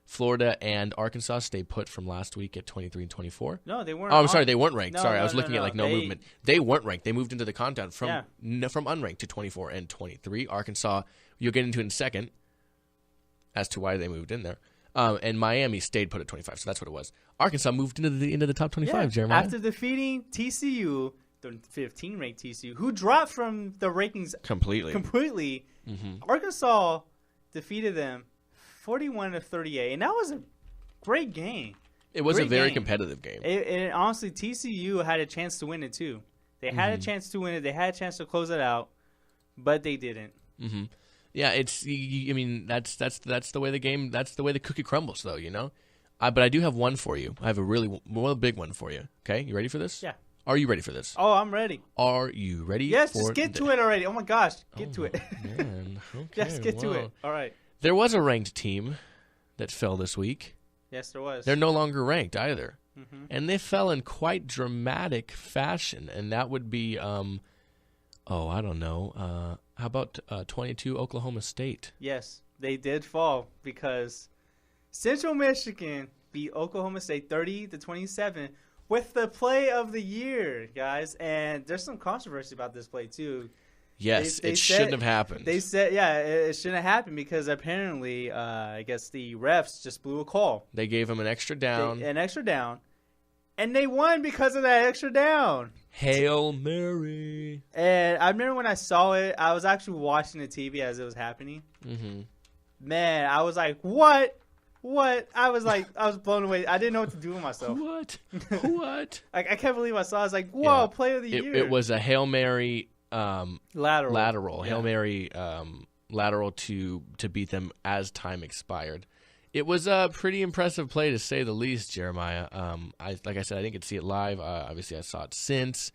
Florida and Arkansas stay put from last week at 23 and 24. No, they weren't. Oh, I'm sorry, they weren't ranked. No, I was looking at no movement. They weren't ranked. They moved into the countdown from unranked to 24 and 23. Arkansas, you'll get into it in a second as to why they moved in there. And Miami stayed put at 25, so that's what it was. Arkansas moved into the top 25, Jeremiah. After defeating TCU, the 15-ranked TCU, who dropped from the rankings completely. Mm-hmm. Arkansas defeated them 41-38, and that was a great game. It was a very competitive game. And honestly, TCU had a chance to win it too. They had a chance to win it. They had a chance to close it out, but they didn't. Mm-hmm. Yeah, it's. I mean, that's the way the game. That's the way the cookie crumbles, though. You know. But I do have one for you. I have a really big one for you. Okay, you ready for this? Yeah. Are you ready for this? Oh, I'm ready. Are you ready? Yes, just get to it already. Oh my gosh, get to it. Man, okay, yes, get to it. All right. There was a ranked team that fell this week. Yes, there was. They're no longer ranked either, and they fell in quite dramatic fashion, and that would be, I don't know. How about 22 Oklahoma State? Yes, they did fall because Central Michigan beat Oklahoma State 30-27 with the play of the year, guys. And there's some controversy about this play too. Yes, it shouldn't have happened. They said, it shouldn't have happened because apparently, I guess the refs just blew a call. They gave them an extra down. And they won because of that extra down. Hail Mary. And I remember when I saw it, I was actually watching the TV as it was happening. Mm-hmm. Man, I was like, what? I was blown away. I didn't know what to do with myself. What? I can't believe I saw it. I was like, whoa, play of the year. It was a Hail Mary lateral. Hail Mary lateral to beat them as time expired. It was a pretty impressive play, to say the least, Jeremiah. Like I said, I didn't get to see it live. Obviously, I saw it since.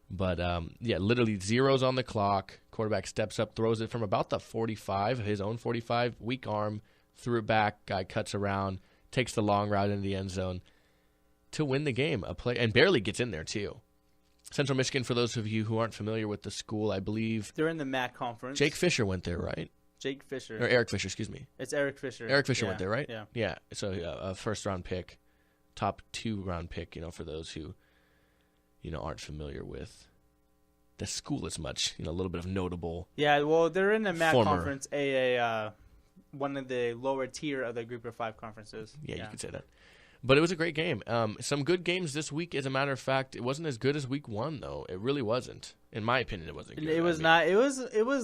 But, literally zeros on the clock. Quarterback steps up, throws it from about the 45, his own 45, weak arm, threw it back. Guy cuts around, takes the long route into the end zone to win the game. A play, and barely gets in there, too. Central Michigan, for those of you who aren't familiar with the school, I believe they're in the MAC conference. Jake Fisher went there, right? Or Eric Fisher, excuse me. It's Eric Fisher. Eric Fisher went there, right? Yeah. Yeah. So a first-round pick, top 2-round pick. For those who, aren't familiar with the school as much. A little bit of notable. Yeah. Well, they're in the MAC conference, one of the lower tier of the Group of 5 conferences. Yeah, you could say that. But it was a great game. Some good games this week, as a matter of fact. It wasn't as good as week 1, though. It really wasn't. In my opinion, it wasn't good. It was not. It was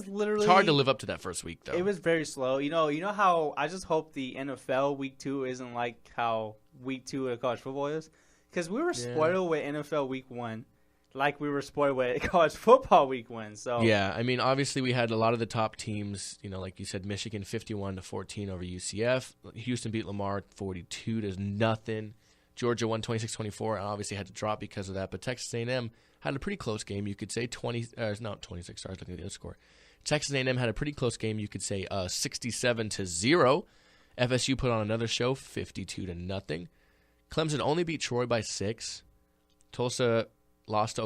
literally. It's hard to live up to that first week, though. It was very slow. You know how I just hope the NFL week 2 isn't like how week 2 of college football is, because we were spoiled with NFL week 1, like we were spoiled with college football week 1. So yeah, I mean, obviously we had a lot of the top teams. Like you said, Michigan 51-14 over UCF. Houston beat Lamar 42-0. Georgia won 26-24, and obviously had to drop because of that. But Texas A&M had a pretty close game. You could say 26. Sorry, I was looking at the other score. Texas A&M had a pretty close game. You could say 67-0. FSU put on another show, 52-0. Clemson only beat Troy by 6. Tulsa lost to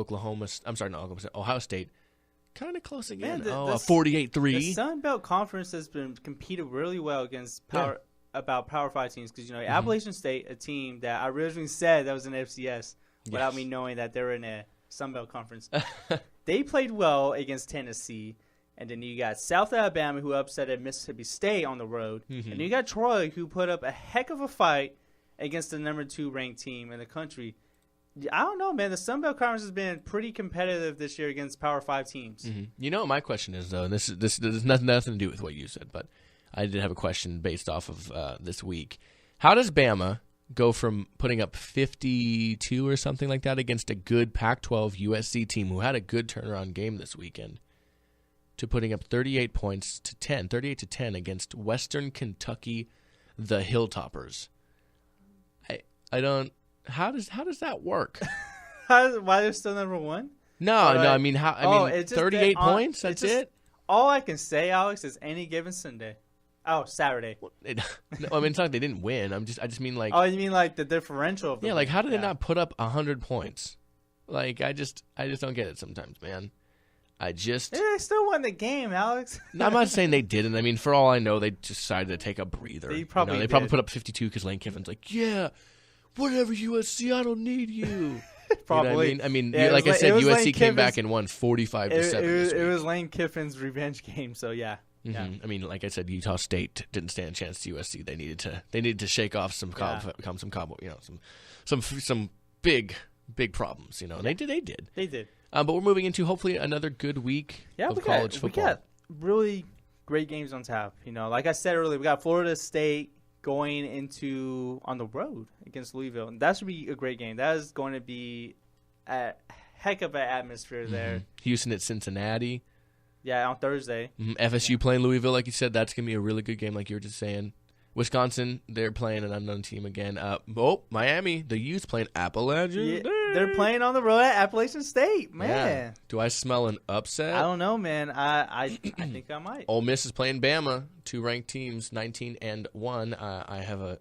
Ohio State. Kind of close again. 48-3. The Sun Belt Conference has been competed really well against power. about Power 5 teams because, Appalachian State, a team that I originally said that was in the FCS without me knowing that they were in a Sun Belt Conference. They played well against Tennessee. And then you got South Alabama, who upset at Mississippi State on the road. And then you got Troy, who put up a heck of a fight against the number 2 ranked team in the country. I don't know, man. The Sun Belt Conference has been pretty competitive this year against Power 5 teams. You know what my question is, though? And this has nothing to do with what you said, but I did have a question based off of this week. How does Bama go from putting up 52 or something like that against a good Pac-12 USC team who had a good turnaround game this weekend to putting up 38 to 10 against Western Kentucky, the Hilltoppers? I don't. How does that work? Why they're still number 1? No. I mean, 38 points. That's it. All I can say, Alex, is any given Sunday. Oh, Saturday. No, I mean, it's not like they didn't win. I just mean like. Oh, you mean like the differential? Of the like how did they not put up 100 points? Like I just don't get it sometimes, man. They still won the game, Alex. No, I'm not saying they didn't. I mean, for all I know, they decided to take a breather. They probably put up 52 because Lane Kiffin's like, yeah, whatever USC, I don't need you. Probably. You know I mean, like I said, USC came back and won 45-7. It was Lane Kiffin's revenge game. So yeah. Yeah. I mean, like I said, Utah State didn't stand a chance to USC. They needed to shake off some big problems. And they did. They did. But we're moving into hopefully another good week of college football. We got really great games on tap. Like I said earlier, we got Florida State going on the road against Louisville, and that should be a great game. That is going to be a heck of an atmosphere there. Houston at Cincinnati. Yeah, on Thursday. FSU playing Louisville, like you said, that's going to be a really good game, like you were just saying. Wisconsin, they're playing an unknown team again. Miami, the youth playing Appalachian. Yeah, they're playing on the road at Appalachian State, man. Yeah. Do I smell an upset? I don't know, man. I think I might. Ole Miss is playing Bama, 2 ranked teams, 19-1. I have a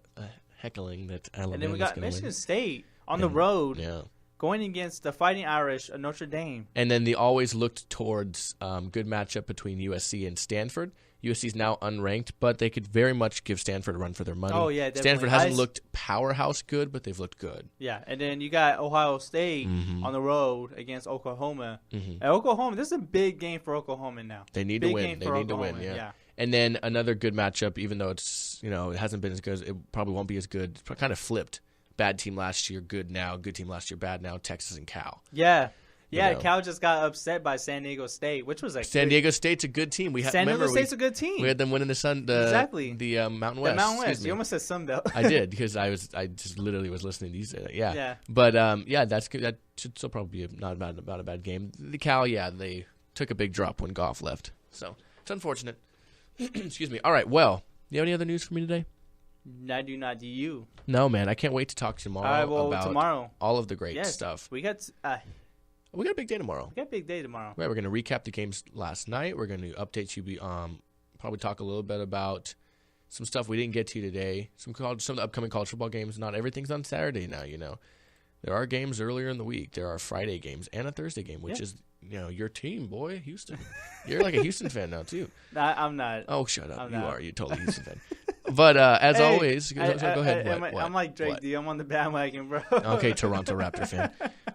heckling that Alabama's going to win. And then we got Michigan State on the road. Yeah. Going against the Fighting Irish of Notre Dame. And then they always looked towards good matchup between USC and Stanford. USC is now unranked, but they could very much give Stanford a run for their money. Oh, yeah, definitely. Stanford hasn't looked powerhouse good, but they've looked good. Yeah, and then you got Ohio State on the road against Oklahoma. And Oklahoma, this is a big game for Oklahoma now. They need to win. They need to win, yeah. And then another good matchup, even though it's it hasn't been as good, it probably won't be as good. It's kind of flipped. Bad team last year, good now. Good team last year, bad now. Texas and Cal. Yeah. Yeah, Cal just got upset by San Diego State, which was San Diego State's a good team. San Diego State's a good team. We had them winning the Mountain West. The Mountain West. You almost said Sun Belt. I did because I just literally was listening to you say that. Yeah. But that's good. That should still probably be not a bad game. The Cal, they took a big drop when Goff left, so it's unfortunate. Excuse me. All right. Well, do you have any other news for me today? I do not. Do you? No, man. I can't wait to talk tomorrow about tomorrow. All of the great stuff. We got a big day tomorrow. Right, we're going to recap the games last night. We're going to update you. Probably talk a little bit about some stuff we didn't get to today. Some of the upcoming college football games. Not everything's on Saturday now. There are games earlier in the week. There are Friday games and a Thursday game, which is your team, boy, Houston. You're like a Houston fan now too. I'm not. Oh, shut up! You're a totally Houston fan. But as always, go ahead. I'm like Drake D. I'm on the bandwagon, bro. Okay, Toronto Raptor fan.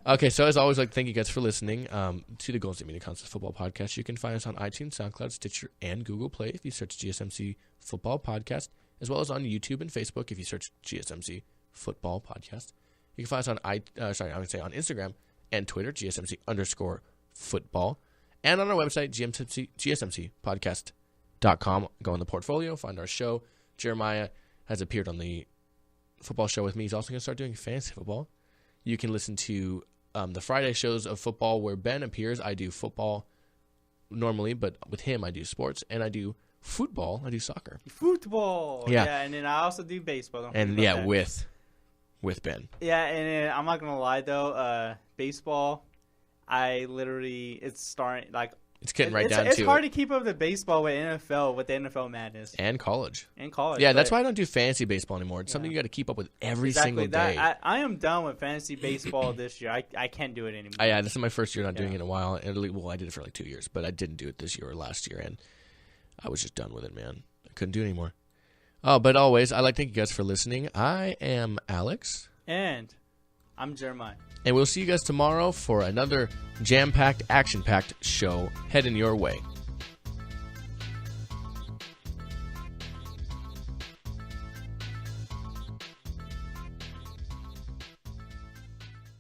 Okay, so as always, thank you guys for listening to the Golden State Media Concepts Football Podcast. You can find us on iTunes, SoundCloud, Stitcher, and Google Play if you search GSMC Football Podcast, as well as on YouTube and Facebook if you search GSMC Football Podcast. You can find us on on Instagram and Twitter, GSMC_football, and on our website, GSMCpodcast.com. Go in the portfolio, find our show. Jeremiah has appeared on the football show with me. He's also going to start doing fantasy football. You can listen to the Friday shows of football where Ben appears. I do football normally, but with him I do sports, and I do football. I do soccer. Football. Yeah, and then I also do baseball. With Ben. Yeah, and then, I'm not going to lie, though. Baseball, it's starting, it's getting down to it. It's hard to keep up the baseball with the NFL madness. And college. Yeah, that's why I don't do fantasy baseball anymore. It's something you got to keep up with every single day. I am done with fantasy baseball this year. I can't do it anymore. This is my first year not doing it in a while. I did it for 2 years, but I didn't do it this year or last year, and I was just done with it, man. I couldn't do it anymore. But always, I'd like to thank you guys for listening. I am Alex. And I'm Jeremiah. And we'll see you guys tomorrow for another jam-packed, action-packed show heading your way.